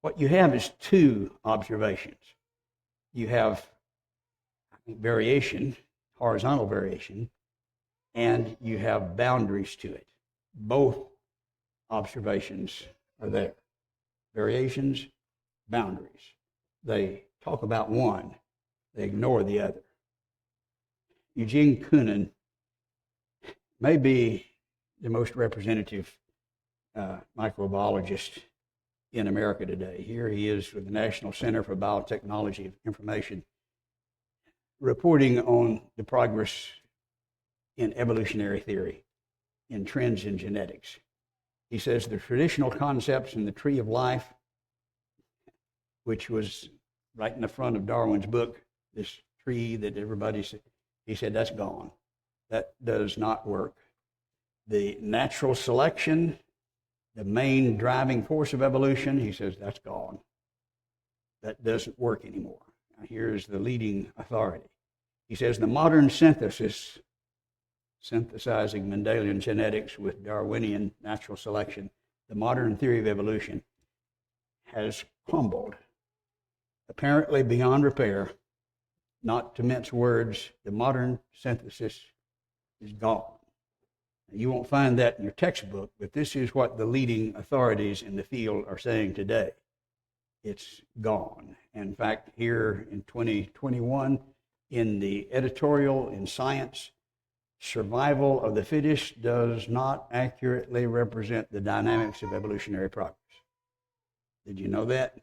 What you have is two observations. You have variation, horizontal variation, and you have boundaries to it. Both observations are there. Variations, boundaries. They talk about one, they ignore the other. Eugene Koonin may be the most representative microbiologist in America today. Here he is with the National Center for Biotechnology Information, reporting on the progress in evolutionary theory, in trends in genetics. He says the traditional concepts in the tree of life, which was right in the front of Darwin's book, this tree that everybody said, he said that's gone. That does not work. The natural selection, the main driving force of evolution, he says that's gone. That doesn't work anymore. Now here's the leading authority. He says the modern synthesis, synthesizing Mendelian genetics with Darwinian natural selection, the modern theory of evolution has crumbled, apparently beyond repair. Not to mince words, the modern synthesis is gone. You won't find that in your textbook, but this is what the leading authorities in the field are saying today. It's gone. In fact, here in 2021, in the editorial in Science, survival of the fittest does not accurately represent the dynamics of evolutionary progress. Did you know that?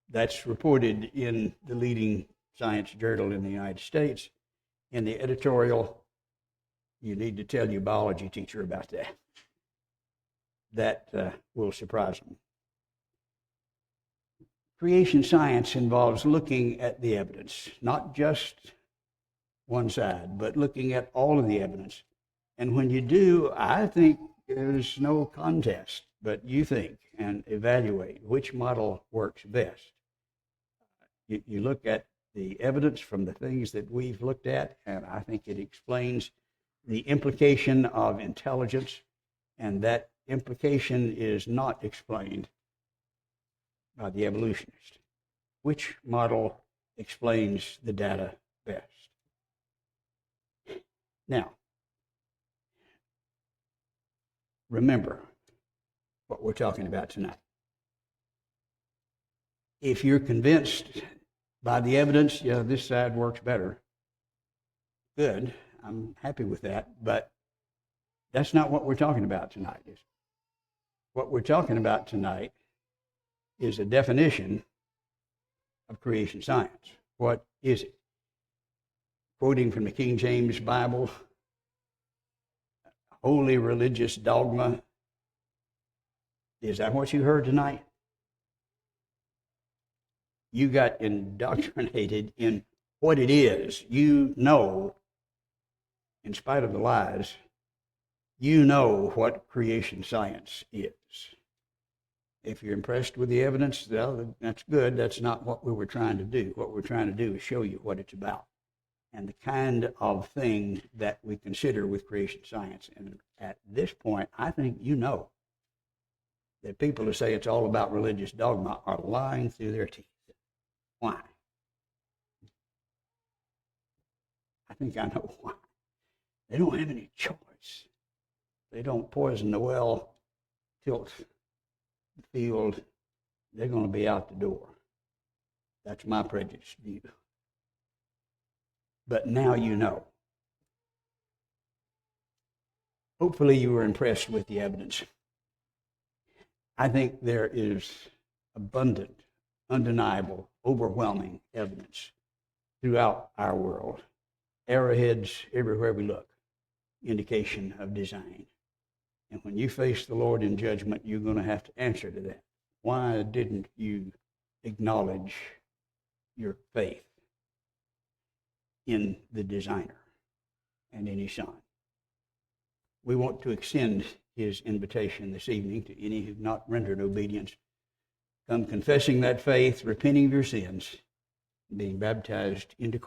That's reported in the leading science journal in the United States. In the editorial, you need to tell your biology teacher about that. That will surprise them. Creation science involves looking at the evidence, not just one side, but looking at all of the evidence. And when you do, I think there's no contest, but you think and evaluate which model works best. You look at the evidence from the things that we've looked at, and I think it explains the implication of intelligence, and that implication is not explained by the evolutionist. Which model explains the data best? Now, remember what we're talking about tonight. If you're convinced by the evidence, yeah, this side works better, good, I'm happy with that, but that's not what we're talking about tonight. What we're talking about tonight is a definition of creation science. What is it? Quoting from the King James Bible, holy religious dogma. Is that what you heard tonight? You got indoctrinated in what it is. You know, in spite of the lies, you know what creation science is. If you're impressed with the evidence, well, that's good. That's not what we were trying to do. What we're trying to do is show you what it's about and the kind of thing that we consider with creation science. And at this point, I think you know that people who say it's all about religious dogma are lying through their teeth. Why? I think I know why. They don't have any choice. They don't poison the well, tilt the field, they're going to be out the door. That's my prejudiced view. But now you know. Hopefully you were impressed with the evidence. I think there is abundant, undeniable, overwhelming evidence throughout our world. Arrowheads everywhere we look, indication of design. And when you face the Lord in judgment, you're going to have to answer to that. Why didn't you acknowledge your faith in the designer and in his son? We want to extend his invitation this evening to any who've not rendered obedience. Come confessing that faith, repenting of your sins, being baptized into